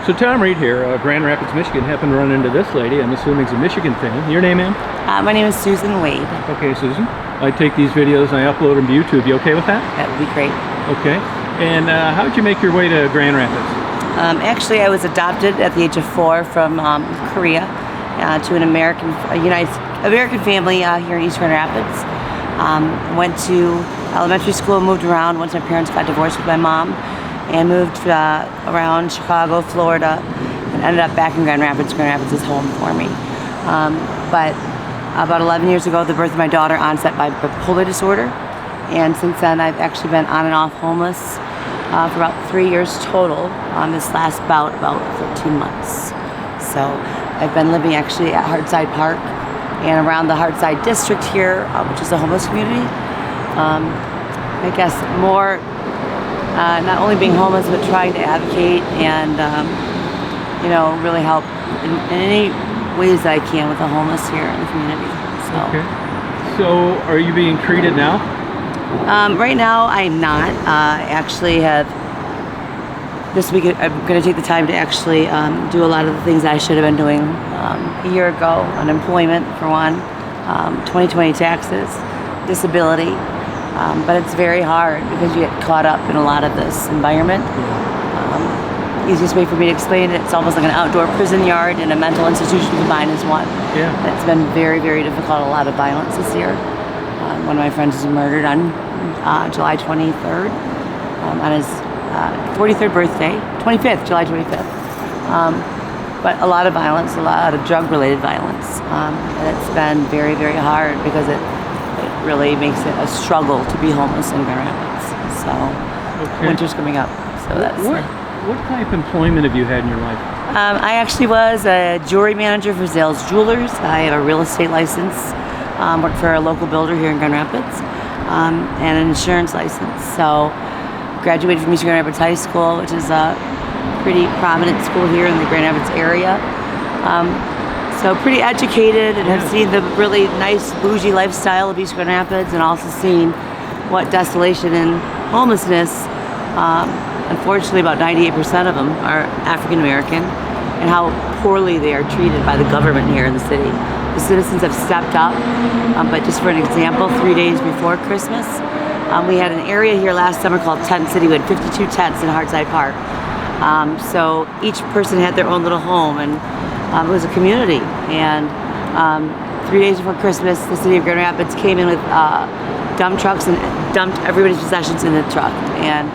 So Tom Reed here, Grand Rapids, Michigan. Happened to run into this lady. I'm assuming it's a Michigan fan. Your name, ma'am? My name is Susan Wade. Okay, Susan. I take these videos and I upload them to YouTube. You okay with that? That would be great. Okay. And how did you make your way to Grand Rapids? Actually, I was adopted at the age of 4 from Korea to an American family here in East Grand Rapids. Went to elementary school, moved around once my parents got divorced with my mom, and moved around Chicago, Florida, and ended up back in Grand Rapids. Grand Rapids is home for me. But about 11 years ago, the birth of my daughter, onset by bipolar disorder, and since then I've actually been on and off homeless for about 3 years total. This last bout, about 13 months. So I've been living actually at Hardside Park and around the Hardside district here, which is a homeless community. I guess more not only being homeless, but trying to advocate and really help in any ways that I can with the homeless here in the community. So. Okay. So are you being treated now? Right now I'm not. Actually have this week I'm going to take the time to actually do a lot of the things I should have been doing a year ago. Unemployment for one, 2020 taxes, disability. But it's very hard because you get caught up in a lot of this environment. Easiest way for me to explain it, it's almost like an outdoor prison yard and a mental institution combined as one. Yeah. It's been very, very difficult. A lot of violence this year. One of my friends was murdered on July 23rd on his 43rd birthday, 25th, July 25th. But a lot of violence, a lot of drug-related violence. And it's been very, very hard because it really makes it a struggle to be homeless in Grand Rapids. So winter's coming up. So that's what type of employment have you had in your life? I actually was a jewelry manager for Zales Jewelers. I have a real estate license. Worked for a local builder here in Grand Rapids, and an insurance license. So graduated from East Grand Rapids High School, which is a pretty prominent school here in the Grand Rapids area. So pretty educated and have seen the really nice bougie lifestyle of East Grand Rapids, and also seen what desolation and homelessness, unfortunately about 98% of them are African American, and how poorly they are treated by the government here in the city. The citizens have stepped up, but just for an example, 3 days before Christmas, we had an area here last summer called Tent City. We had 52 tents in Hardside Park. So each person had their own little home, and it was a community. And 3 days before Christmas, the city of Grand Rapids came in with dump trucks and dumped everybody's possessions in the truck. And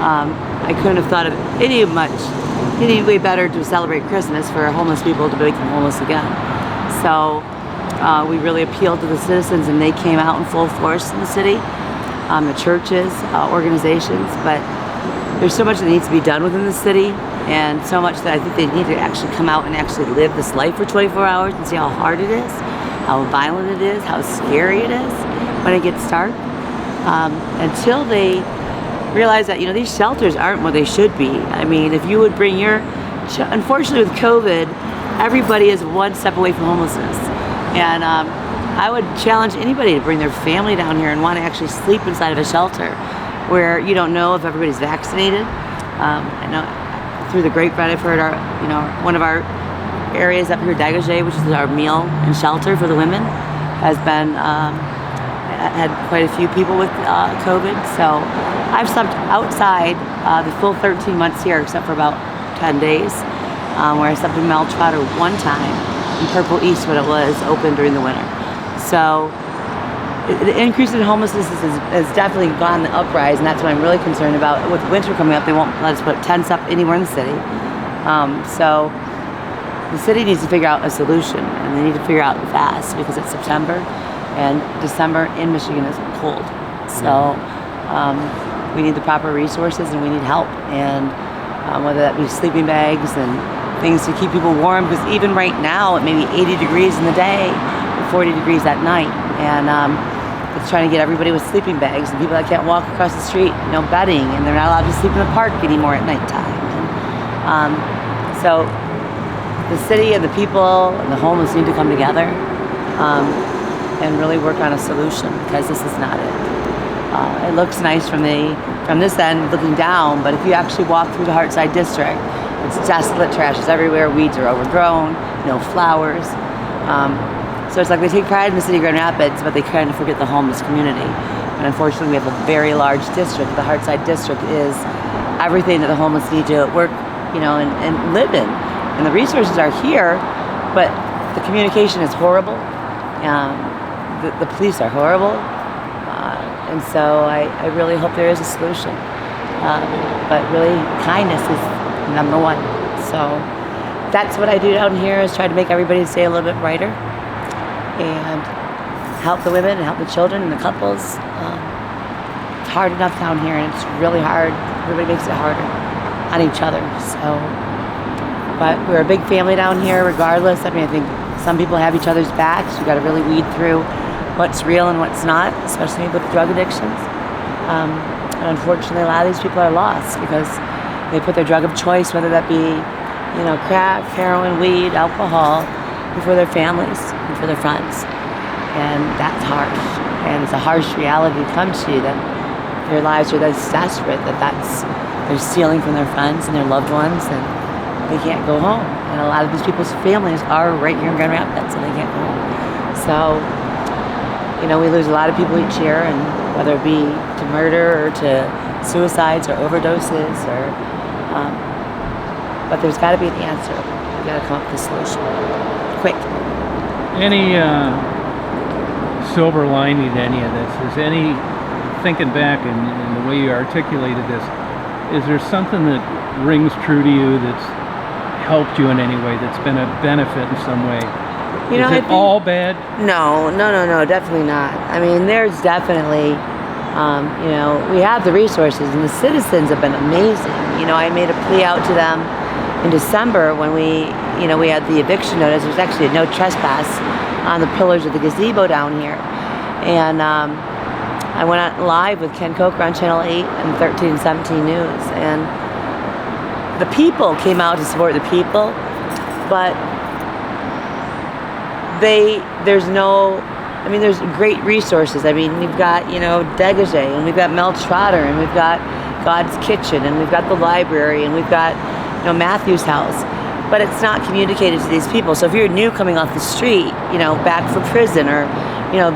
I couldn't have thought of any way better to celebrate Christmas for homeless people to make them homeless again. So we really appealed to the citizens, and they came out in full force in the city, the churches, organizations. But there's so much that needs to be done within the city, and so much that I think they need to actually come out and actually live this life for 24 hours and see how hard it is, how violent it is, how scary it is when it gets dark. Until they realize that, these shelters aren't what they should be. I mean, if you would bring unfortunately with COVID, everybody is one step away from homelessness. And I would challenge anybody to bring their family down here and want to actually sleep inside of a shelter where you don't know if everybody's vaccinated. I know through the grapevine I've heard one of our areas up here, Dagage, which is our meal and shelter for the women, has been had quite a few people with COVID. So I've slept outside the full 13 months here, except for about 10 days, where I slept in Mel Trotter one time, in Purple East when it was open during the winter. So the increase in homelessness has definitely gone the uprise, and that's what I'm really concerned about. With winter coming up, they won't let us put tents up anywhere in the city. So the city needs to figure out a solution, and they need to figure out fast, because it's September, and December in Michigan is cold. So we need the proper resources, and we need help, and whether that be sleeping bags and things to keep people warm, because even right now it may be 80 degrees in the day, 40 degrees at night, and it's trying to get everybody with sleeping bags, and people that can't walk across the street, bedding, and they're not allowed to sleep in the park anymore at nighttime. And so the city and the people and the homeless need to come together and really work on a solution, because this is not it. It looks nice from this end looking down, but if you actually walk through the Hardside district, It's desolate, trash is everywhere, weeds are overgrown, no flowers. So it's like they take pride in the city of Grand Rapids, but they kind of forget the homeless community. And unfortunately, we have a very large district. The Heartside district is everything that the homeless need to work, and live in. And the resources are here, but the communication is horrible. The police are horrible. And so I really hope there is a solution. But really, kindness is number one. So that's what I do down here, is try to make everybody's day a little bit brighter and help the women and help the children and the couples. It's hard enough down here, and it's really hard. Everybody makes it harder on each other. So, but we're a big family down here regardless. I think some people have each other's backs. You got to really weed through what's real and what's not, especially with drug addictions. And unfortunately, a lot of these people are lost because they put their drug of choice, whether that be, crack, heroin, weed, alcohol, before their families and for their friends. And that's harsh. And it's a harsh reality to come to, that their lives are this desperate, they're stealing from their friends and their loved ones, and they can't go home. And a lot of these people's families are right here in Grand Rapids, and they can't go home. So, we lose a lot of people each year, and whether it be to murder or to suicides or overdoses, but there's got to be an answer. We've got to come up with a solution, quick. Any silver lining to any of this? Is any, thinking back in the way you articulated this, is there something that rings true to you that's helped you in any way, that's been a benefit in some way? Is it all bad? No, definitely not. There's definitely, we have the resources, and the citizens have been amazing. I made a plea out to them in December when we had the eviction notice. There was actually a no trespass on the pillars of the gazebo down here. And I went out live with Ken Coker on Channel 8 and 13 and 17 News. And the people came out to support the people, but there's great resources. We've got, Degage, and we've got Mel Trotter, and we've got God's Kitchen, and we've got the library, and we've got, Matthew's house. But it's not communicated to these people. So if you're new coming off the street, back for prison, or,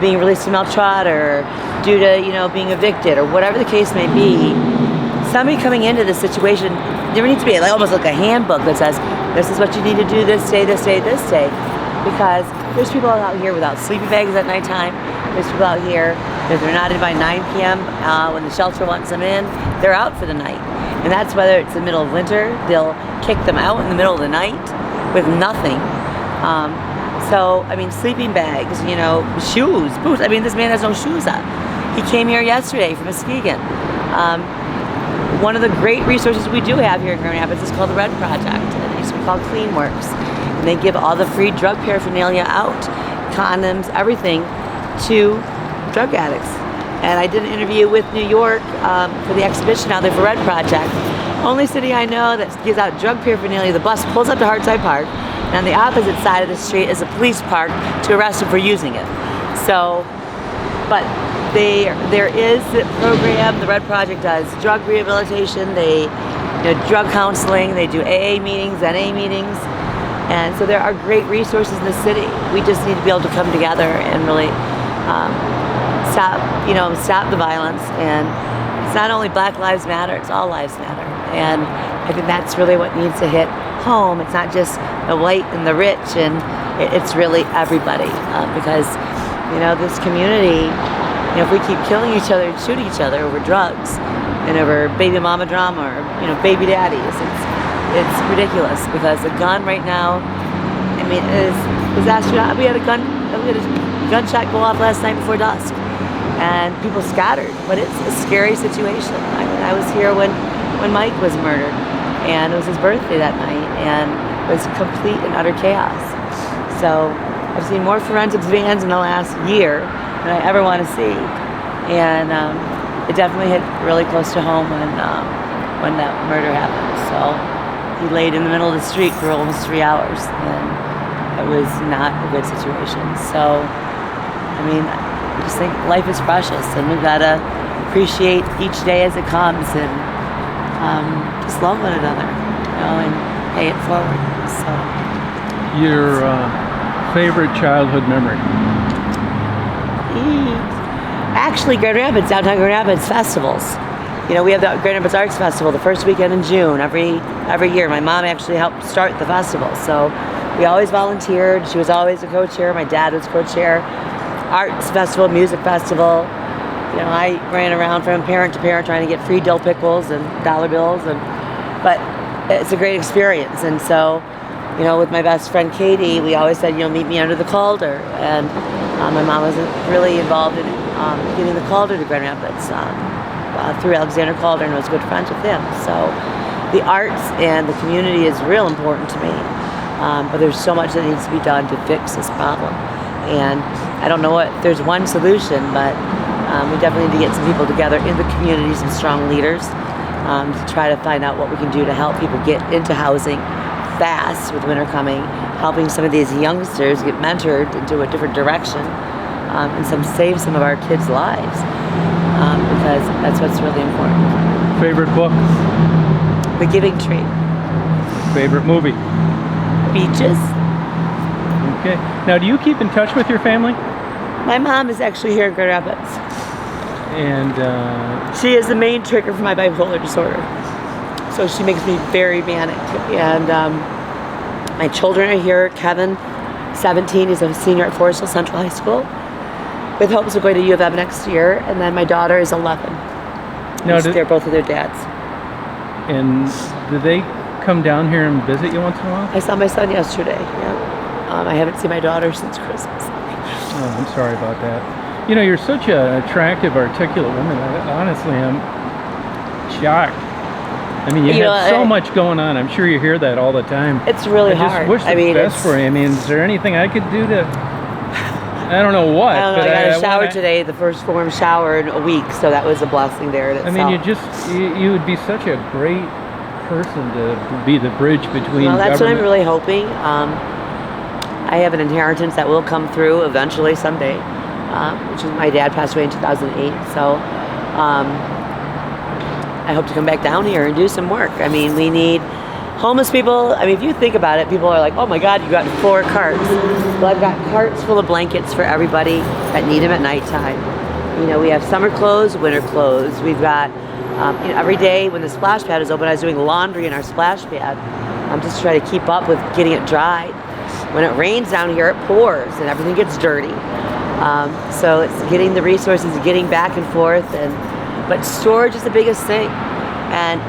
being released from Mel Trotter, or due to, being evicted, or whatever the case may be, somebody coming into this situation, there needs to be almost like a handbook that says, this is what you need to do this day, this day, this day. Because there's people out here without sleeping bags at nighttime. There's people out here, if they're not in by 9 p.m. When the shelter wants them in, they're out for the night. And that's whether it's the middle of winter, they'll kick them out in the middle of the night with nothing. Sleeping bags, shoes, boots. This man has no shoes on. He came here yesterday from Muskegon. One of the great resources we do have here in Grand Rapids is called the Red Project. And it used to be called Clean Works. And they give all the free drug paraphernalia out, condoms, everything, to drug addicts. And I did an interview with New York for the exhibition out there for Red Project. Only city I know that gives out drug paraphernalia. The bus pulls up to Heartside Park, and on the opposite side of the street is a police park to arrest them for using it. So, but there is the program. The Red Project does drug rehabilitation. They drug counseling. They do AA meetings, NA meetings. And so there are great resources in the city. We just need to be able to come together and really stop the violence. And it's not only Black Lives Matter, it's all lives matter. And I think that's really what needs to hit home. It's not just the white and the rich, and it's really everybody. Because, this community, if we keep killing each other and shooting each other over drugs and over baby mama drama or, baby daddies, it's ridiculous. Because a gun right now, is astronaut. We had a gunshot go off last night before dusk, and people scattered. But it's a scary situation. I was here when Mike was murdered, and it was his birthday that night, and it was complete and utter chaos. So I've seen more forensics vans in the last year than I ever want to see, and it definitely hit really close to home when that murder happened. So he laid in the middle of the street for almost 3 hours, and it was not a good situation. So, I just think life is precious, and we've got to appreciate each day as it comes, and just love one another, and pay it forward. So Your favorite childhood memory? actually, Grand Rapids, downtown Grand Rapids festivals. You know, we have the Grand Rapids Arts Festival the first weekend in June every year. My mom actually helped start the festival, so we always volunteered. She was always a co-chair. My dad was co-chair. Arts festival, music festival. You know, I ran around from parent to parent trying to get free dill pickles and dollar bills, but it's a great experience. And so, you know, with my best friend Katie, we always said, you know, meet me under the Calder. And my mom was really involved in getting the Calder to Grand Rapids through Alexander Calder, and was good friends with him. So the arts and the community is real important to me. But there's so much that needs to be done to fix this problem. And I don't know if there's one solution, but we definitely need to get some people together in the community, some strong leaders, to try to find out what we can do to help people get into housing fast with winter coming, helping some of these youngsters get mentored into a different direction, and save some of our kids' lives, because that's what's really important. Favorite book? The Giving Tree. Favorite movie? Beaches. Okay. Now, do you keep in touch with your family? My mom is actually here in Grand Rapids. And she is the main trigger for my bipolar disorder. So she makes me very manic. And my children are here. Kevin, 17, he's a senior at Forest Hill Central High School, with hopes of going to U of M next year. And then my daughter is 11. No, they're both with their dads. And do they come down here and visit you once in a while? I saw my son yesterday. Yeah. I haven't seen my daughter since Christmas. Oh, I'm sorry about that. You know, you're such an attractive, articulate woman. Honestly, I'm shocked. I mean, you have so much going on. I'm sure you hear that all the time. It's really hard. I just wish the best for you. I mean, is there anything I could do to... I don't know what. I got a shower today, the first warm shower in a week, so that was a blessing there in itself. I mean, you would be such a great person to be the bridge between Well, that's government. what I'm really hoping. I have an inheritance that will come through eventually someday, which is my dad passed away in 2008. So I hope to come back down here and do some work. I mean, we need homeless people. I mean, if you think about it, people are like, oh my God, you got 4 carts. Well, I've got carts full of blankets for everybody that need them at nighttime. You know, we have summer clothes, winter clothes. We've got, you know, every day when the splash pad is open, I was doing laundry in our splash pad. I'm just trying to keep up with getting it dried. When it rains down here, it pours and everything gets dirty. So it's getting the resources, getting back and forth, but storage is the biggest thing. And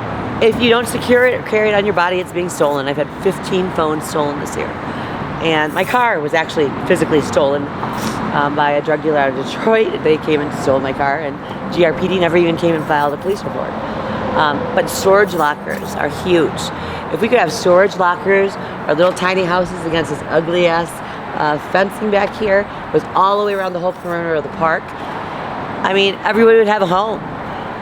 if you don't secure it or carry it on your body, it's being stolen. I've had 15 phones stolen this year. And my car was actually physically stolen by a drug dealer out of Detroit. They came and stole my car, and GRPD never even came and filed a police report. But storage lockers are huge. If we could have storage lockers or little tiny houses against this ugly ass fencing back here, was all the way around the whole perimeter of the park, I mean, everybody would have a home.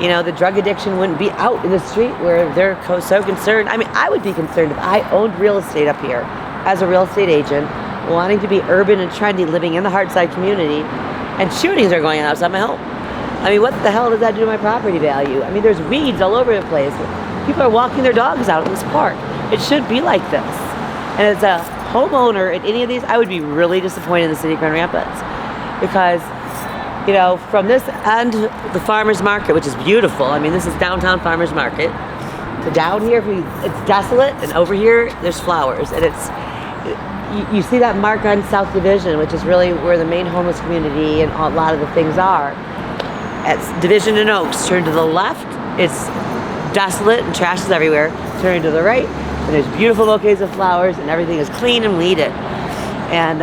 You know, the drug addiction wouldn't be out in the street where they're so concerned. I mean, I would be concerned if I owned real estate up here as a real estate agent, wanting to be urban and trendy, living in the Hartside community, and shootings are going on outside my home. I mean, what the hell does that do to my property value? I mean, there's weeds all over the place. People are walking their dogs out in this park. It should be like this. And as a homeowner at any of these, I would be really disappointed in the city of Grand Rapids, because, you know, from this end, the farmer's market, which is beautiful. I mean, this is downtown farmer's market. To down here, it's desolate, and over here, there's flowers. And you see that mark on South Division, which is really where the main homeless community and a lot of the things are. At Division and Oaks, turn to the left, it's desolate and trash is everywhere. Turn to the right, and there's beautiful bouquets of flowers, and everything is clean and weeded. And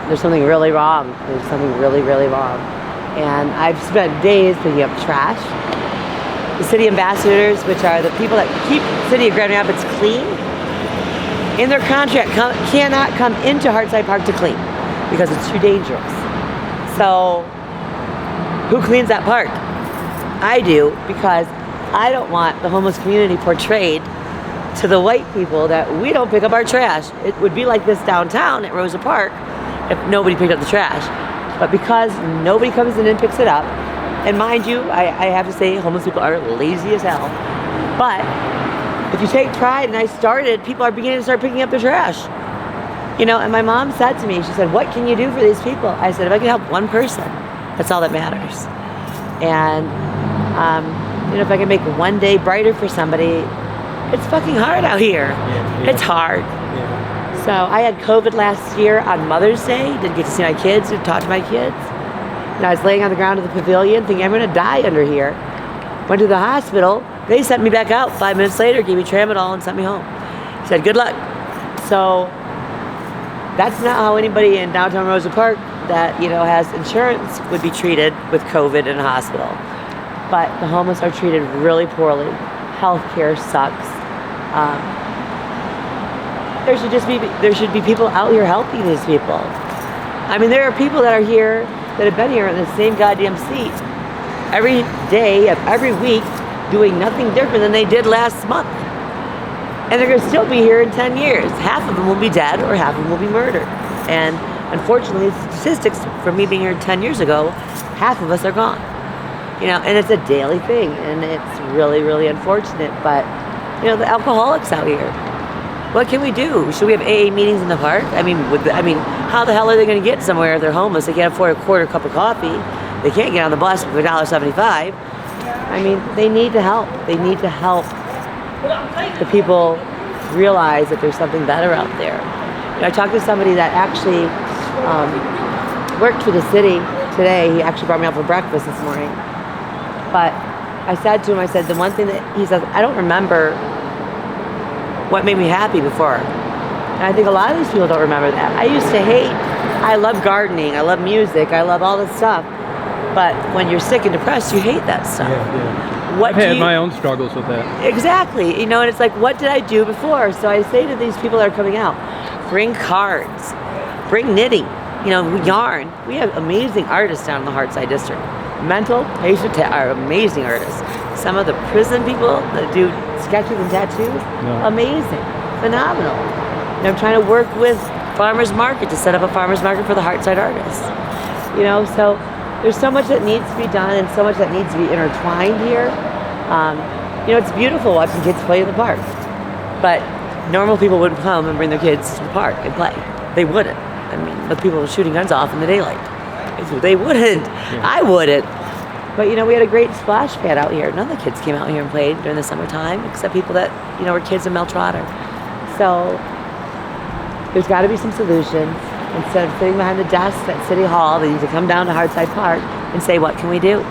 there's something really wrong. There's something really, really wrong. And I've spent days picking up trash. The city ambassadors, which are the people that keep the city of Grand Rapids clean, in their contract cannot come into Hartside Park to clean because it's too dangerous. So who cleans that park? I do, because I don't want the homeless community portrayed to the white people that we don't pick up our trash. It would be like this downtown at Rosa Park if nobody picked up the trash. But because nobody comes in and picks it up, and mind you, I have to say homeless people are lazy as hell. But if you take pride, and I started, people are beginning to start picking up their trash. You know, and my mom said to me, she said, what can you do for these people? I said, if I can help one person, that's all that matters. And, you know, if I can make one day brighter for somebody, it's fucking hard out here. Yeah. It's hard. Yeah. So I had COVID last year on Mother's Day. Didn't get to see my kids or talk to my kids. And I was laying on the ground of the pavilion thinking, I'm going to die under here. Went to the hospital. They sent me back out 5 minutes later, gave me Tramadol and sent me home. Said, good luck. So that's not how anybody in downtown Rosa Park that, you know, has insurance would be treated with COVID in a hospital. But the homeless are treated really poorly. Healthcare sucks. There should be people out here helping these people. I mean, there are people that are here that have been here in the same goddamn seat every day of every week, doing nothing different than they did last month. And they're going to still be here in 10 years. Half of them will be dead or half of them will be murdered. And unfortunately, statistics from me being here 10 years ago, half of us are gone. You know, and it's a daily thing, and it's really, really unfortunate. But, you know, the alcoholics out here, what can we do? Should we have AA meetings in the park? I mean, how the hell are they going to get somewhere if they're homeless? They can't afford a quarter cup of coffee. They can't get on the bus for $1.75. I mean, they need to help. They need to help the people realize that there's something better out there. You know, I talked to somebody that actually worked for the city today. He actually brought me out for breakfast this morning. But I said to him, I said, the one thing that he says, I don't remember what made me happy before. And I think a lot of these people don't remember that. I used to hate, I love gardening, I love music, I love all this stuff. But when you're sick and depressed, you hate that stuff. Yeah. I've had my own struggles with that. Exactly. You know, and it's like, what did I do before? So I say to these people that are coming out, bring cards, bring knitting, you know, yarn. We have amazing artists down in the Hartside District. Mental patients are amazing artists. Some of the prison people that do sketches and tattoos, amazing, phenomenal. And I'm trying to work with Farmers Market to set up a Farmers Market for the Hartside artists. You know, so there's so much that needs to be done and so much that needs to be intertwined here. You know, it's beautiful watching kids play in the park. But normal people wouldn't come and bring their kids to the park and play. They wouldn't. I mean, with people shooting guns off in the daylight. They wouldn't. Yeah. I wouldn't. But, you know, we had a great splash pad out here. None of the kids came out here and played during the summertime, except people that, you know, were kids in Mel Trotter. So there's got to be some solutions. Instead of sitting behind the desks at City Hall, they need to come down to Hartside Park and say, what can we do?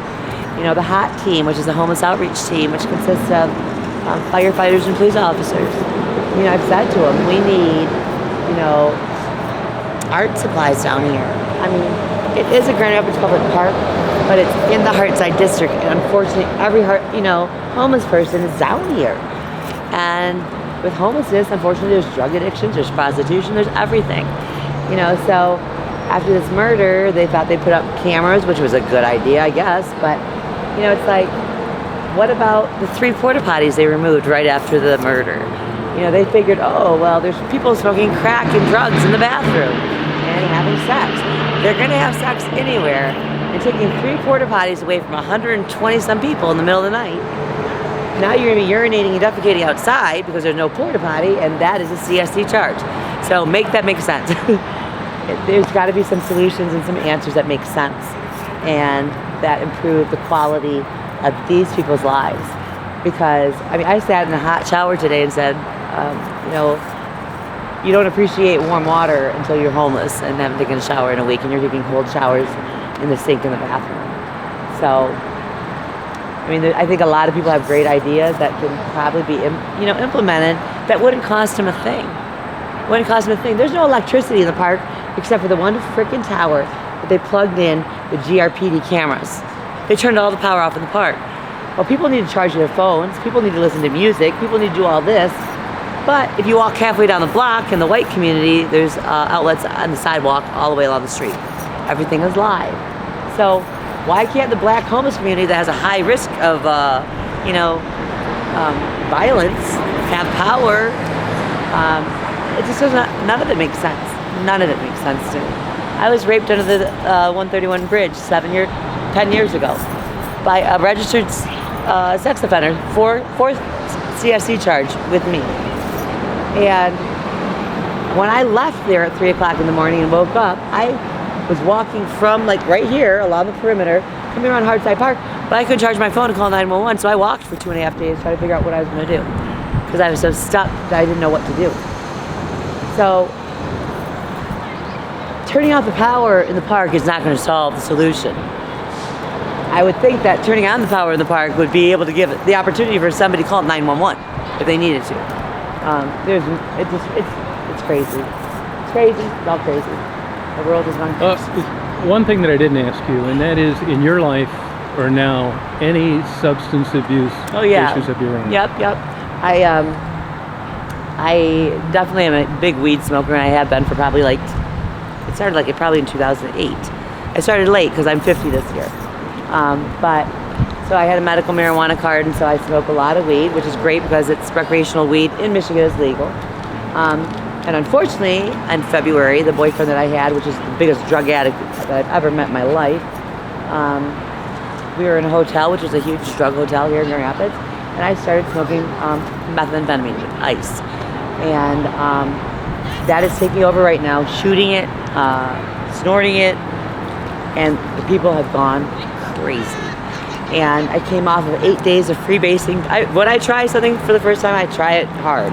You know, the HOT team, which is a homeless outreach team, which consists of firefighters and police officers. You know, I've said to them, we need, you know, art supplies down here. I mean, it is a Grand Rapids public park, but it's in the Hartside District, and unfortunately, every homeless person is down here. And with homelessness, unfortunately, there's drug addictions, there's prostitution, there's everything. You know, so after this murder, they thought they'd put up cameras, which was a good idea, I guess. But, you know, it's like, what about the 3 porta potties they removed right after the murder? You know, they figured, oh, well, there's people smoking crack and drugs in the bathroom and having sex. They're going to have sex anywhere. And taking 3 porta potties away from 120 some people in the middle of the night. Now you're going to be urinating and defecating outside because there's no porta potty, and that is a CSC charge. So make that make sense. There's got to be some solutions and some answers that make sense and that improve the quality of these people's lives. Because, I mean, I sat in a hot shower today and said, you know, you don't appreciate warm water until you're homeless and haven't taken a shower in a week and you're taking cold showers in the sink in the bathroom. So, I mean, I think a lot of people have great ideas that can probably be, you know, implemented that wouldn't cost them a thing. Wouldn't cost them a thing. There's no electricity in the park except for the one frickin' tower that they plugged in the GRPD cameras. They turned all the power off in the park. Well, people need to charge their phones. People need to listen to music. People need to do all this. But if you walk halfway down the block in the white community, there's outlets on the sidewalk all the way along the street. Everything is live. So why can't the black homeless community that has a high risk of, you know, violence have power? It just doesn't, none of it makes sense. None of it makes sense to me. I was raped under the 131 bridge 10 years ago by a registered sex offender, four CFC charge with me. And when I left there at 3 o'clock in the morning and woke up, I was walking from like right here along the perimeter, coming around Hardside Park, but I couldn't charge my phone to call 911, so I walked for 2.5 days trying to figure out what I was going to do, because I was so stuck that I didn't know what to do. So turning off the power in the park is not going to solve the solution. I would think that turning on the power in the park would be able to give the opportunity for somebody to call 911 if they needed to. It's crazy. It's crazy. It's all crazy. The world is gone crazy. One thing that I didn't ask you, and that is, in your life or now, any substance abuse issues of your own? Yep. I definitely am a big weed smoker, and I have been for probably it started probably in 2008. I started late because I'm 50 this year. So I had a medical marijuana card, and so I smoke a lot of weed, which is great because it's recreational weed in Michigan is legal. And unfortunately, in February, the boyfriend that I had, which is the biggest drug addict that I've ever met in my life, we were in a hotel, which is a huge drug hotel here in Grand Rapids, and I started smoking methamphetamine, ice. And that is taking over right now, shooting it, snorting it, and the people have gone crazy. And I came off of 8 days of freebasing. When I try something for the first time, I try it hard.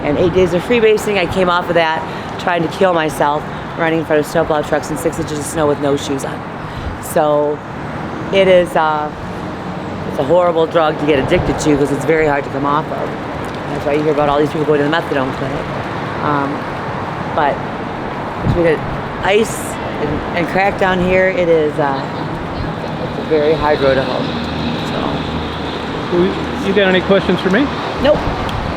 And 8 days of freebasing, I came off of that trying to kill myself, running in front of snowplow trucks in 6 inches of snow with no shoes on. So it is it's a horrible drug to get addicted to because it's very hard to come off of. And that's why you hear about all these people going to the methadone clinic. But between ice and crack down here, it is it's a very hard road to hoe. So, you got any questions for me? Nope.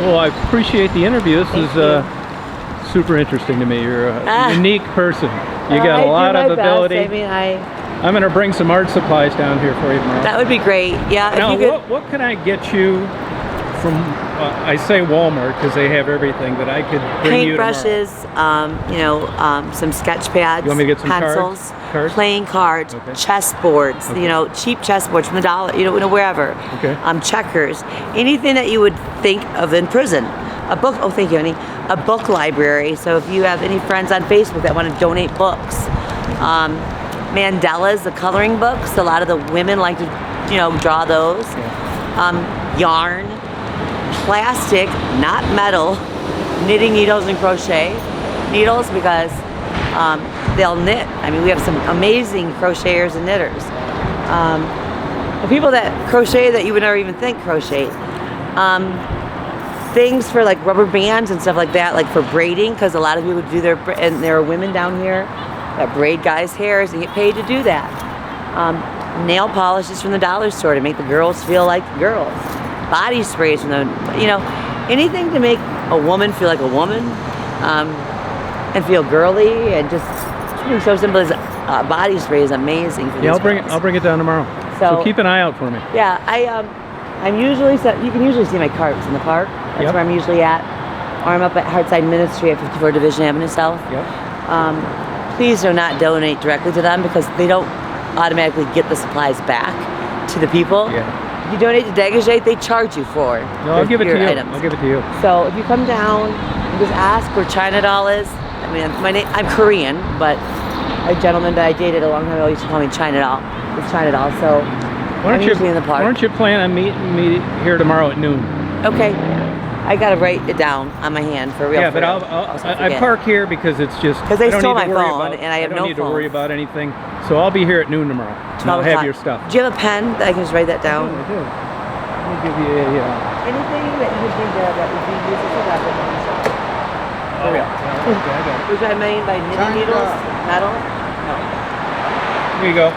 Well, I appreciate the interview. This is super interesting to me. You're a unique person. You got a lot of ability. I mean, I'm going to bring some art supplies down here for you tomorrow. That would be great. Yeah. Now, if you could, what can I get you from? I say Walmart because they have everything that I could bring you tomorrow. Paintbrushes, some sketch pads, you want me to get some pencils, cards? Playing cards, okay. Chessboards, okay. Cheap chessboards from the dollar, wherever. Okay. Checkers, anything that you would think of in prison. A book. Oh, thank you, honey. A book library. So if you have any friends on Facebook that want to donate books, mandalas, the coloring books. A lot of the women like to, draw those. Yeah. Yarn. Plastic, not metal, knitting needles and crochet needles because they'll knit. I mean, we have some amazing crocheters and knitters. The people that crochet that you would never even think crochet. Things for like rubber bands and stuff like that, like for braiding, because a lot of people do and there are women down here that braid guys' hairs and get paid to do that. Nail polishes from the dollar store to make the girls feel like girls. Body sprays from anything to make a woman feel like a woman, and feel girly, and just something so simple as body spray is amazing for these girls. I'll bring it down tomorrow. So keep an eye out for me. Yeah, I'm usually you can usually see my carts in the park. That's where I'm usually at, or I'm up at Hardside Ministry at 54 Division Avenue South. Yep. Please do not donate directly to them because they don't automatically get the supplies back to the people. Yeah. If you donate to Degagé, they charge you for I'll give it to you. items. I'll give it to you. So if you come down and just ask where China Doll is, I mean, I'm Korean, but a gentleman that I dated a long time ago used to call me China Doll. It's China Doll. So I'm usually in the park. Why don't you plan on meeting me here tomorrow at noon? Okay. I gotta write it down on my hand for real. Yeah, but I park here because it's just because they stole my phone and I have no phone. I don't need to worry about anything. So I'll be here at noon tomorrow. And I'll have your stuff. Do you have a pen that I can just write that down? I do. Let me give you a. Anything that you would think that would be used as a weapon. Oh yeah. Okay, I got it. Was that made by knitting needles? Metal? No. Here you go.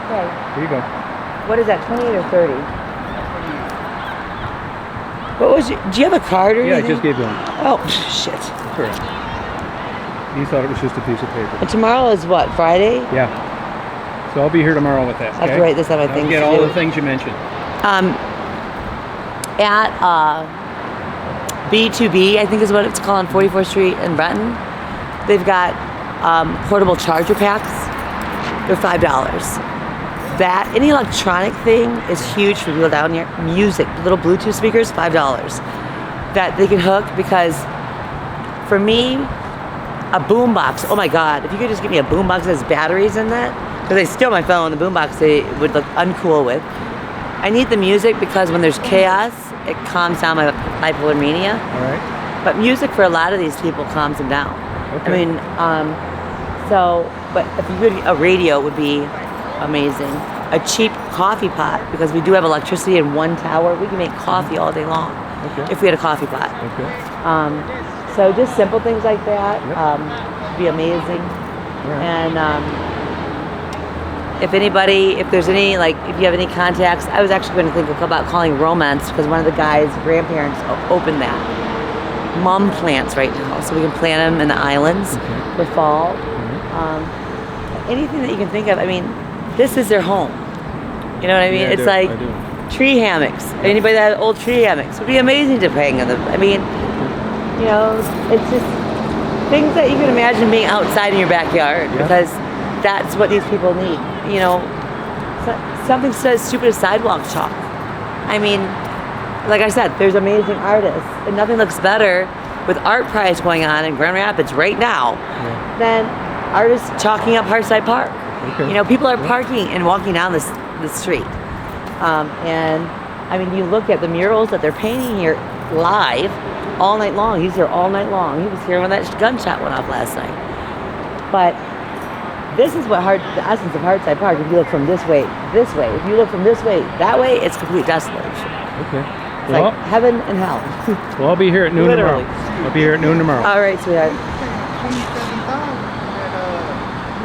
Okay. Here you go. What is that? 28 or 30? What was it? Do you have a card or anything? Yeah, I just gave you one. Oh, shit. Correct. You thought it was just a piece of paper. And tomorrow is what, Friday? Yeah. So I'll be here tomorrow with that. I have to write this on my thing. I'll get all the things you mentioned. At B2B, I think is what it's called, on 44th Street in Breton, they've got portable charger packs. They're $5. that, any electronic thing is huge for people down here. Music, little Bluetooth speakers, $5 that they can hook, because for me, a boombox, oh my God, if you could just give me a boombox that has batteries in that, because they steal my phone, the boombox they would look uncool with. I need the music because when there's chaos, it calms down my bipolar mania. All right. But music for a lot of these people calms them down. Okay. I mean, but if you could, a radio would be amazing. A cheap coffee pot, because we do have electricity in one tower. We can make coffee all day long if we had a coffee pot. Okay. So just simple things like that Yep. would be amazing. Right. And if there's any, like, if you have any contacts, I was actually going to think about calling Romance, because one of the guys' grandparents opened that. Mum plants right now, so we can plant them in the islands for fall. Anything that you can think of. I mean, this is their home. You know what I mean? Yeah, It's I like do. tree hammocks. Anybody that has old tree hammocks, would be amazing to hang on them. I mean, you know, it's just things that you can imagine being outside in your backyard, because that's what these people need. You know, something so stupid as sidewalk chalk. I mean, like I said, there's amazing artists, and nothing looks better with art prize going on in Grand Rapids right now than artists chalking up Hearthside Park. Okay. You know, people are parking and walking down the street. And I mean, you look at the murals that they're painting here live all night long. He's here all night long. He was here when that gunshot went off last night. But this is what the essence of Hearthside Park. If you look from this way, if you look from this way, that way, it's complete desolation. Okay. It's like heaven and hell. Well, I'll be here at noon Literally. tomorrow. I'll be here at noon tomorrow. All right, sweetheart.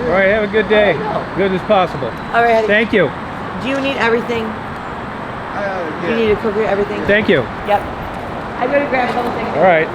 All right, have a good day. Good as possible. All right, honey. Thank you. Do you need everything? Do you need to cook everything? Thank you. Yep. I'm going to grab a couple things. All right.